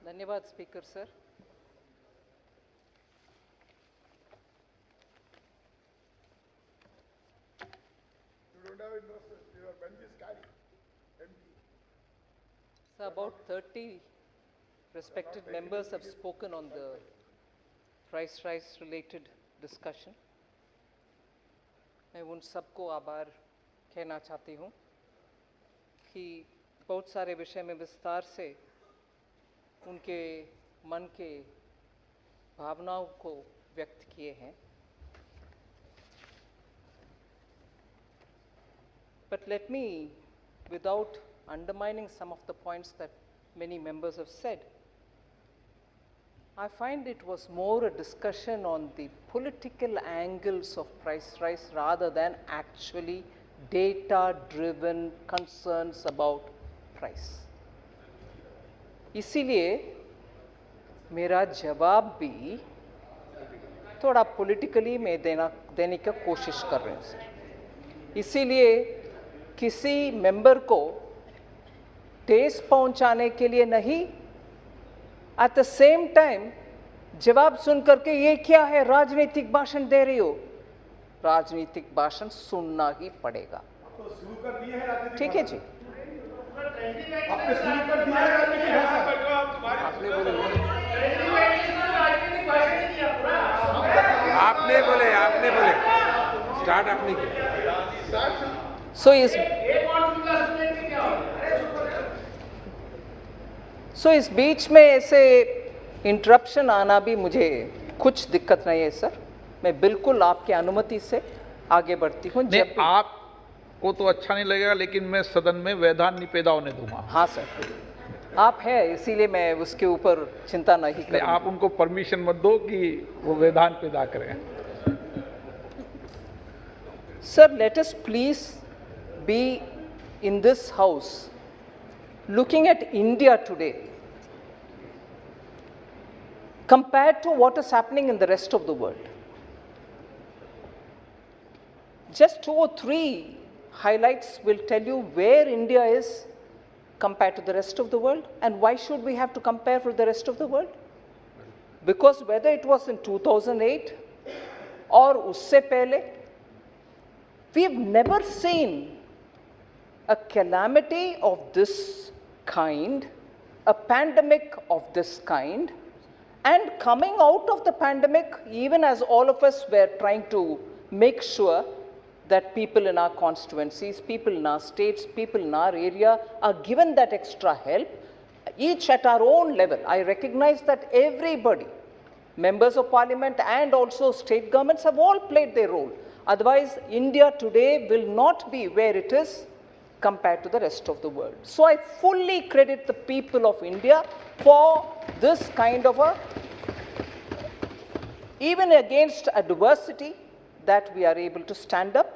धन्यवाद speaker sir. You don't have investors. Your bench is carry. Empty. So about 30 respected members have spoken on the price rise related discussion. मैं उन सबको आभार कहना चाहती हूँ कि बहुत सारे विषय में विस्तार से उनके मन के भावनाओं को व्यक्त किए हैं. But let me, without undermining some of the points that many members have said, I find it was more a discussion on the political angles of price rise rather than actually data-driven concerns about price. इसीलिए मेरा जवाब भी थोड़ा politically मैं देने की कोशिश कर रहे हैं सर. इसीलिए किसी मेंबर को ठेस पहुंचाने के लिए नहीं, एट द सेम टाइम जवाब सुन करके ये क्या है राजनीतिक भाषण दे रही हो. राजनीतिक भाषण सुनना ही पड़ेगा. ठीक है जी. आपने बोले स्टार्ट आपने किया. सो इस बीच में ऐसे इंटरप्शन आना भी मुझे कुछ दिक्कत नहीं है सर. मैं बिल्कुल आपकी अनुमति से आगे बढ़ती हूँ. जब आपको तो अच्छा नहीं लगेगा, लेकिन मैं सदन में व्यवधान नहीं पैदा होने दूंगा. हाँ सर, आप हैं इसीलिए मैं उसके ऊपर चिंता नहीं करूँगा. आप उनको परमिशन मत दो कि वो व्यवधान पैदा करें. Sir, let us please be in this house looking at India today compared to what is happening in the rest of the world. Just 2 or 3 highlights will tell you where India is compared to the rest of the world, and why should we have to compare with the rest of the world? Because whether it was in 2008 or usse pehle, we've never seen a calamity of this kind, a pandemic of this kind, and coming out of the pandemic, even as all of us were trying to make sure that people in our constituencies, people in our states, people in our area are given that extra help, each at our own level. I recognize that everybody, members of parliament and also state governments, have all played their role. Otherwise, India today will not be where it is compared to the rest of the world. So I fully credit the people of India for this kind of a, even against adversity, that we are able to stand up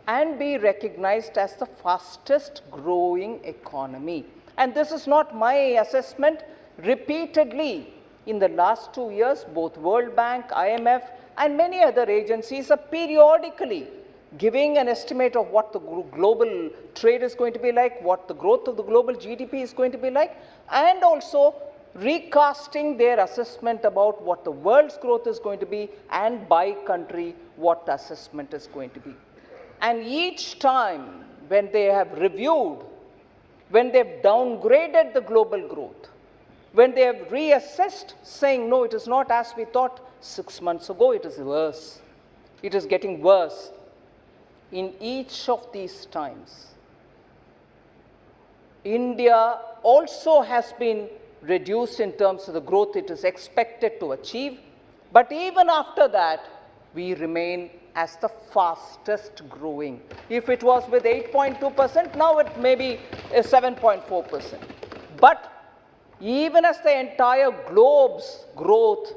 and be recognized as the fastest growing economy. And this is not my assessment. Repeatedly in the last 2 years, both World Bank, IMF, and many other agencies are periodically giving an estimate of what the global trade is going to be like, what the growth of the global GDP is going to be like, and also recasting their assessment about what the world's growth is going to be, and by country what the assessment is going to be. And each time when they have reviewed, when they've downgraded the global growth, when they have reassessed saying, no, it is not as we thought 6 months ago, it is worse. It is getting worse. In each of these times, India also has been reduced in terms of the growth it is expected to achieve. But even after that, we remain as the fastest growing. If it was with 8.2%, now it may be 7.4%. But even as the entire globe's growth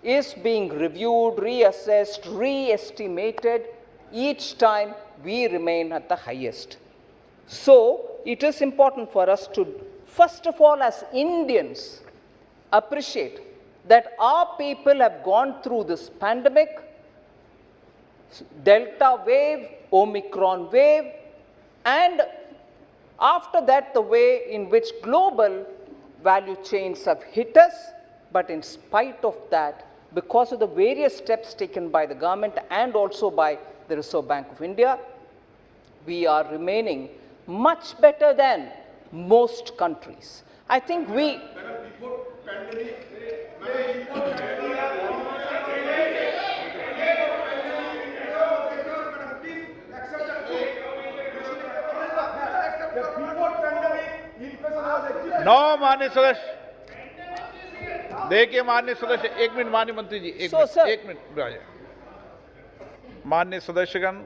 is being reviewed, reassessed, re-estimated, each time we remain at the highest. So it is important for us to, first of all, as Indians, appreciate that our people have gone through this pandemic, Delta wave, Omicron wave, and after that the way in which global value chains have hit us, but in spite of that, because of the various steps taken by the government and also by the Reserve Bank of India, we are remaining much better than most countries. I think we... नौ माननीय सदस्य, देखिए माननीय सदस्य, एक minute माननीय मंत्री जी, एक minute राजा। माननीय सदस्यगण,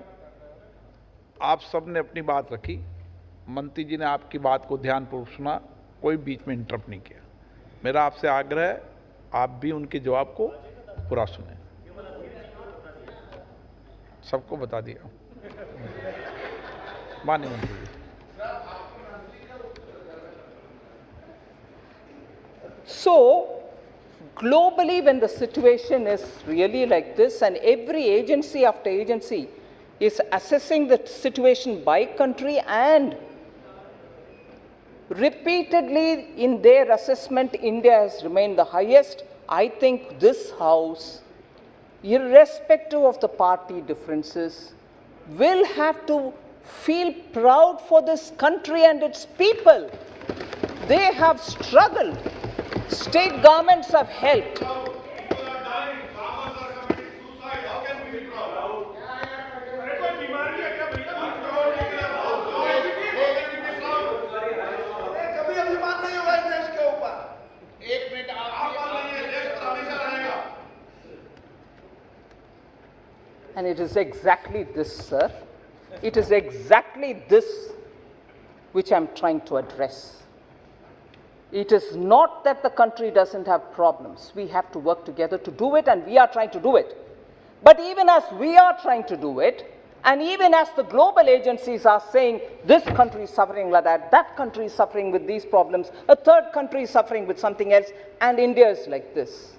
आप सब ने अपनी बात रखी, मंत्री जी ने आपकी बात को ध्यानपूर्वक सुना, कोई बीच में इंटरप्ट नहीं किया। मेरा आपसे आग्रह है, आप भी उनके जवाब को पूरा सुने। सबको बता दिया माननीय मंत्री जी। So, globally, when the situation is really like this, and every agency after agency is assessing the situation by country, and repeatedly in their assessment, India has remained the highest, I think this House, irrespective of the party differences, will have to feel proud for this country and its people. They have struggled. State governments have helped. And it is exactly this, sir. It is exactly this which I'm trying to address. It is not that the country doesn't have problems. We have to work together to do it, and we are trying to do it. But even as we are trying to do it, and even as the global agencies are saying this country is suffering like that country is suffering with these problems, a third country is suffering with something else, and India is like this.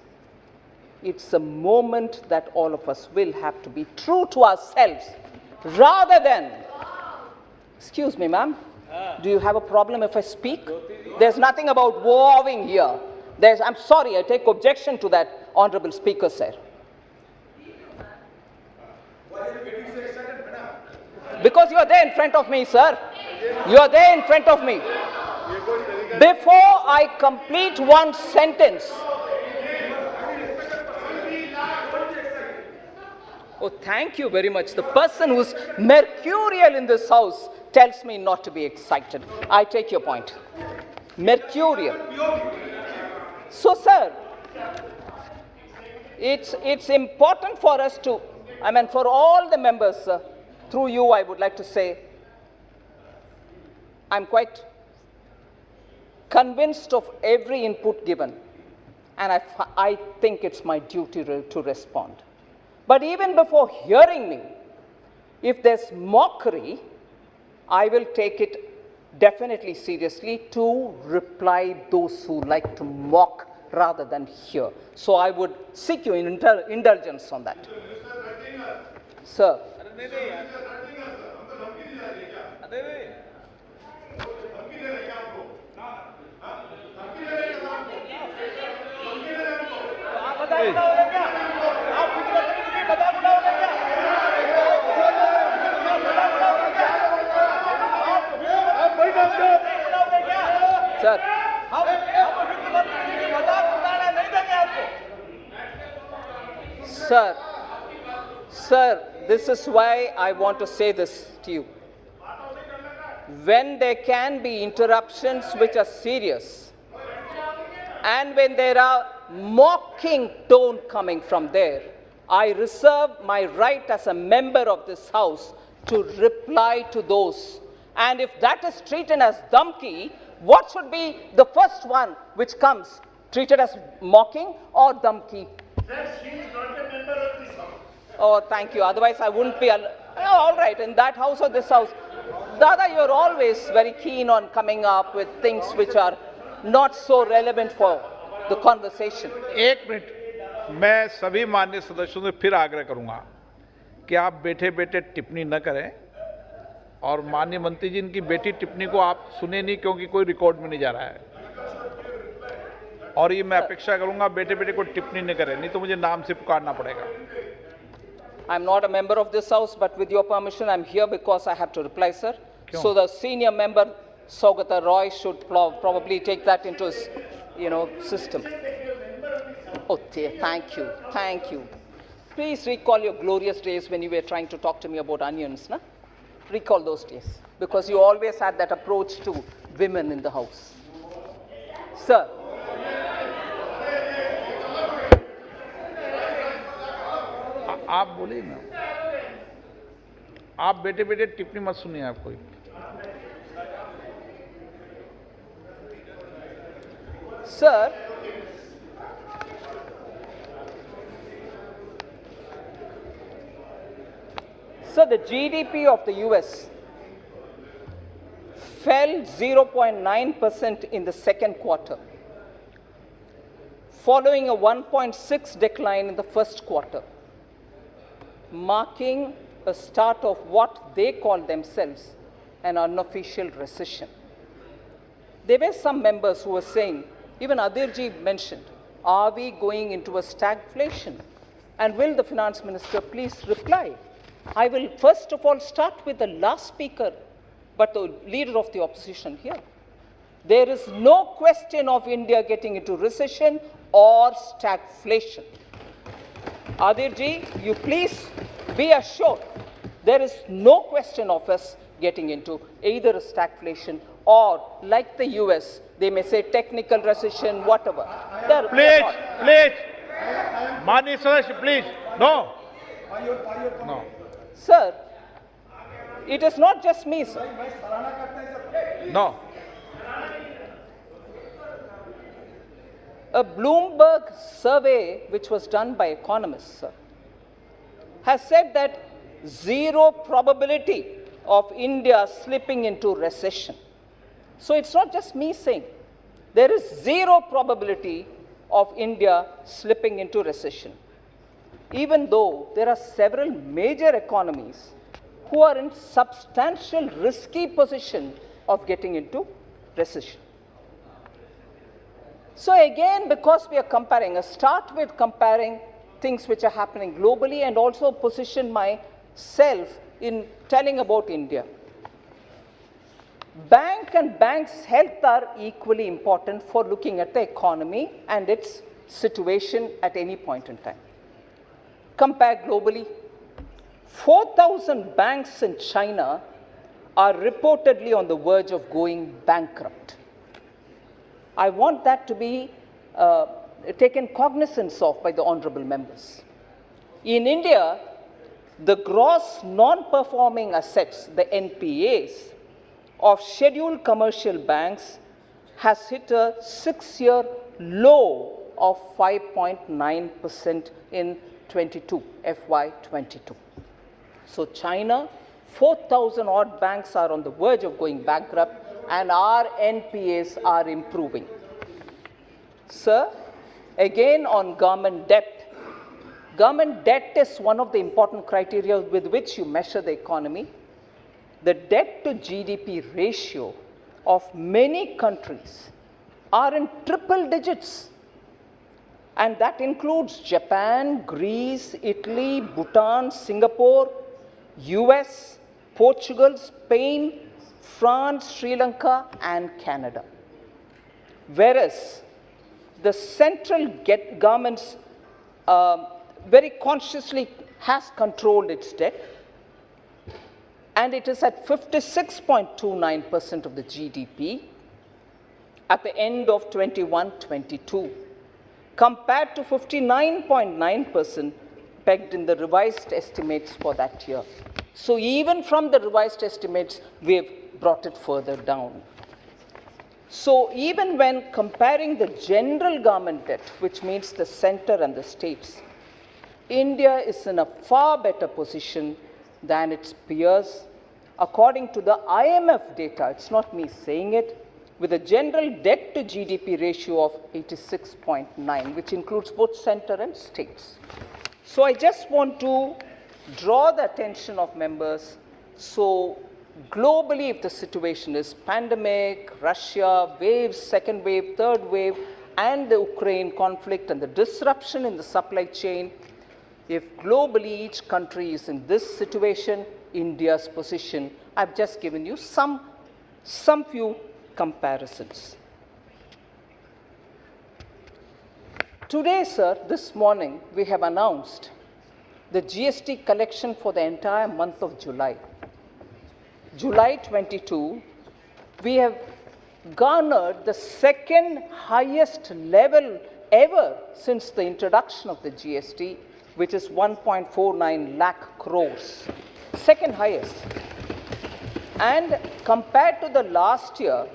It's a moment that all of us will have to be true to ourselves, rather than, excuse me, ma'am, do you have a problem if I speak? There's nothing about warring here. I'm sorry, I take objection to that, Honorable Speaker, sir. Because you are there in front of me, sir. You are there in front of me. Before I complete one sentence. Oh, thank you very much. The person who's mercurial in this house tells me not to be excited. I take your point. Mercurial. So, sir, it's important for us to, for all the members, through you, I would like to say, I'm quite convinced of every input given, and I think it's my duty to respond. But even before hearing me, if there's mockery, I will take it definitely seriously to reply those who like to mock rather than hear. So I would seek your indulgence on that. Sir. Sir, this is why I want to say this to you. When there can be interruptions which are serious, and when there are mocking tone coming from there, I reserve my right as a member of this House to reply to those. And if that is treated as dhamki, what should be the first one which comes? Treated as mocking or dhamki? She is not a member of this House. Oh, thank you. Otherwise, I wouldn't be. All right, in that house or this house. Dada, you're always very keen on coming up with things which are not so relevant for the conversation. एक minute, मैं सभी माननीय सदस्यों से फिर आग्रह करूंगा कि आप बैठे बैठे टिप्पणी न करें, और माननीय मंत्री जी इनकी बेटी टिप्पणी को आप सुने नहीं, क्योंकि कोई रिकॉर्ड में नहीं जा रहा है। और ये मैं अपेक्षा करूंगा बेटे बेटे को टिप्पणी न करें, नहीं तो मुझे नाम से पुकारना पड़ेगा। I'm not a member of this house, but with your permission, I'm here because I have to reply, sir. So the senior member, Saugata Roy, should probably take that into his, system. Oh, dear, thank you, thank you. Please recall your glorious days when you were trying to talk to me about onions, na? Recall those days, because you always had that approach to women in the house. Sir. आप बोलिए ना, आप बेटे बेटे टिप्पणी मत सुनिए आप कोई। Sir, the GDP of the US fell 0.9% in the second quarter, following a 1.6 decline in the first quarter, marking a start of what they call themselves an unofficial recession. There were some members who were saying, even Adirji mentioned, are we going into a stagflation? And will the finance minister please reply? I will first of all start with the last speaker, but the leader of the opposition here. There is no question of India getting into recession or stagflation. Adirji, you please be assured there is no question of us getting into either a stagflation or, like the US, they may say technical recession, whatever. Please, Mani Sadash, please, no. No. Sir, it is not just me, sir. No. A Bloomberg survey, which was done by economists, sir, has said that zero probability of India slipping into recession. So it's not just me saying. There is zero probability of India slipping into recession, even though there are several major economies who are in substantial risky position of getting into recession. So again, because we are comparing, start with comparing things which are happening globally and also position myself in telling about India. Bank and bank's health are equally important for looking at the economy and its situation at any point in time. Compare globally, 4,000 banks in China are reportedly on the verge of going bankrupt. I want that to be taken cognizance of by the honorable members. In India, the gross non-performing assets, the NPAs, of scheduled commercial banks has hit a 6-year low of 5.9% in FY22. So China, 4,000 odd banks are on the verge of going bankrupt and our NPAs are improving. Sir, again on government debt. Government debt is one of the important criteria with which you measure the economy. The debt to GDP ratio of many countries are in triple digits. And that includes Japan, Greece, Italy, Bhutan, Singapore, US, Portugal, Spain, France, Sri Lanka, and Canada. Whereas the central government very consciously has controlled its debt, and it is at 56.29% of the GDP at the end of 21-22, compared to 59.9% pegged in the revised estimates for that year. So even from the revised estimates, we have brought it further down. So even when comparing the general government debt, which means the center and the states, India is in a far better position than its peers. According to the IMF data, it's not me saying it, with a general debt to GDP ratio of 86.9, which includes both center and states. So I just want to draw the attention of members. So globally, if the situation is pandemic, Russia, waves, second wave, third wave, and the Ukraine conflict and the disruption in the supply chain, if globally each country is in this situation, India's position, I've just given you some few comparisons. Today, sir, this morning, we have announced the GST collection for the entire month of July. July 22, we have garnered the second highest level ever since the introduction of the GST, which is 1.49 lakh crores. Second highest. And compared to the last year,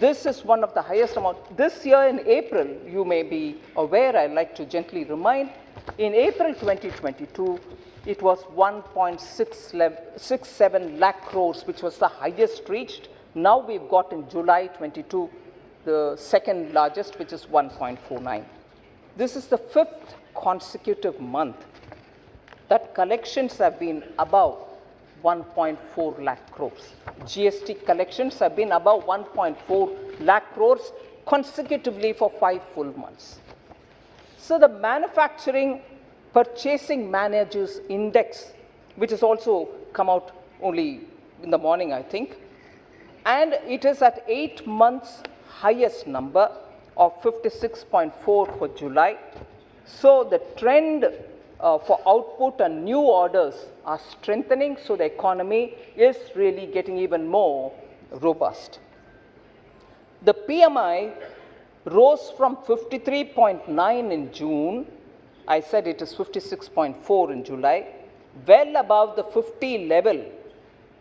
this is one of the highest amount. This year in April, you may be aware, I'd like to gently remind, in April 2022, it was 1.67 lakh crores, which was the highest reached. Now we've got in July 22, the second largest, which is 1.49. This is the fifth consecutive month that collections have been above 1.4 lakh crores. GST collections have been above 1.4 lakh crores consecutively for 5 full months. So the Manufacturing Purchasing Managers Index, which has also come out only in the morning, I think, and it is at 8 months highest number of 56.4 for July. So the trend for output and new orders are strengthening, so the economy is really getting even more robust. The PMI rose from 53.9 in June, I said it is 56.4 in July, well above the 50 level,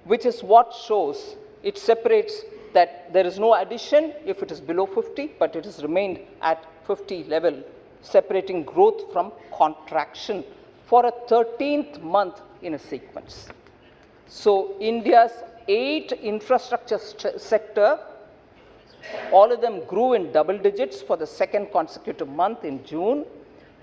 which is what shows it separates that there is no addition if it is below 50, but it has remained at 50 level, separating growth from contraction for a 13th month in a sequence. So India's 8 infrastructure sector, all of them grew in double digits for the second consecutive month in June.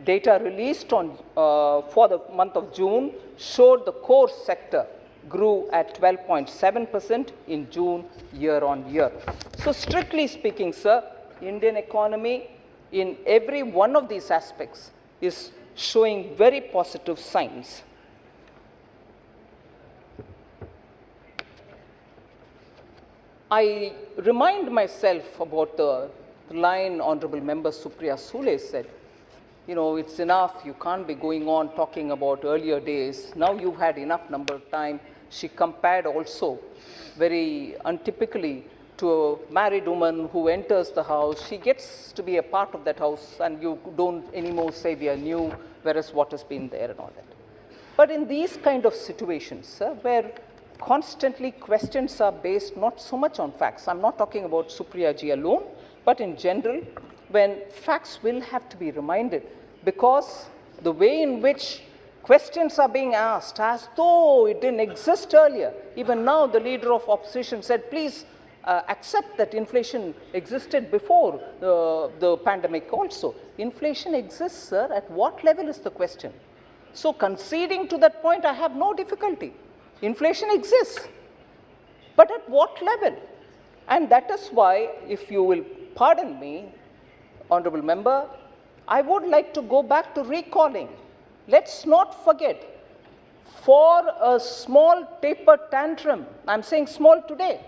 Data released for the month of June showed the core sector grew at 12.7% in June year on year. So strictly speaking, sir, Indian economy in every one of these aspects is showing very positive signs. I remind myself about the line Honorable Member Supriya Sule said, you know, it's enough, you can't be going on talking about earlier days. Now you've had enough number of time. She compared also very untypically to a married woman who enters the house. She gets to be a part of that house and you don't anymore say we are new, whereas what has been there and all that. But in these kind of situations, where constantly questions are based not so much on facts, I'm not talking about Supriya ji alone, but in general, when facts will have to be reminded, because the way in which questions are being asked as though it didn't exist earlier. Even now, the leader of opposition said, please accept that inflation existed before the pandemic also. Inflation exists, sir. At what level is the question? So conceding to that point, I have no difficulty. Inflation exists. But at what level? And that is why, if you will pardon me, Honorable Member, I would like to go back to recalling. Let's not forget, for a small taper tantrum, I'm saying small today,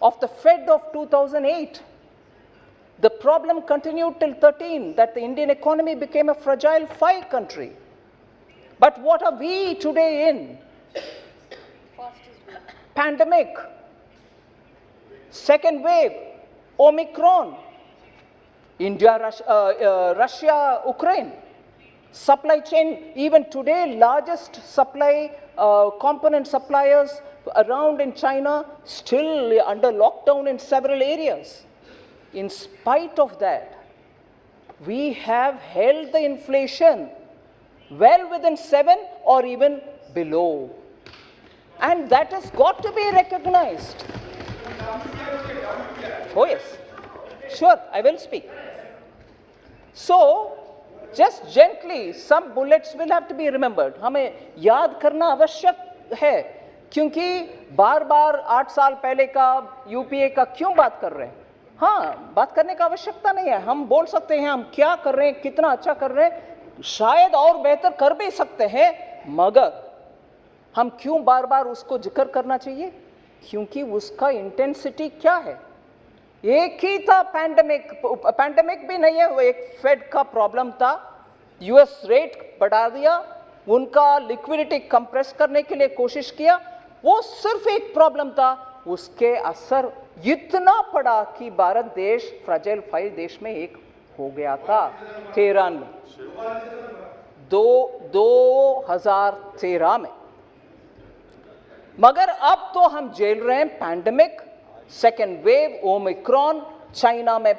of the Fed of 2008, the problem continued till 13, that the Indian economy became a fragile 5 country. But what are we today in? Pandemic, second wave, Omicron, India, Russia, Ukraine. Supply chain, even today, largest supply component suppliers around in China, still under lockdown in several areas. In spite of that, we have held the inflation well within 7 or even below. And that has got to be recognized. Oh yes, sure, I will speak. So, just gently, some bullets will have to be remembered. हमें याद करना आवश्यक है, क्योंकि बार-बार 8 साल पहले का यूपीए का क्यों बात कर रहे हैं? हाँ, बात करने का आवश्यकता नहीं है। हम बोल सकते हैं हम क्या कर रहे हैं, कितना अच्छा कर रहे हैं, शायद और बेहतर कर भी सकते हैं, मगर हम क्यों बार बार उसको जिक्र करना चाहिए? क्योंकि उसका इंटेंसिटी क्या है? एक ही था पैंडेमिक भी नहीं है, वो एक फेड का प्रॉब्लम था, यूएस रेट बढ़ा दिया, उनका लिक्विडिटी कंप्रेस करने के लिए कोशिश किया, वो सिर्फ एक प्रॉब्लम था, उसके असर इतना पड़ा कि भारत देश फ्रजाइल 5 देश में एक हो गया था 13 में, 2013 में। मगर अब तो हम झेल रहे हैं pandemic, second wave, Omicron, China में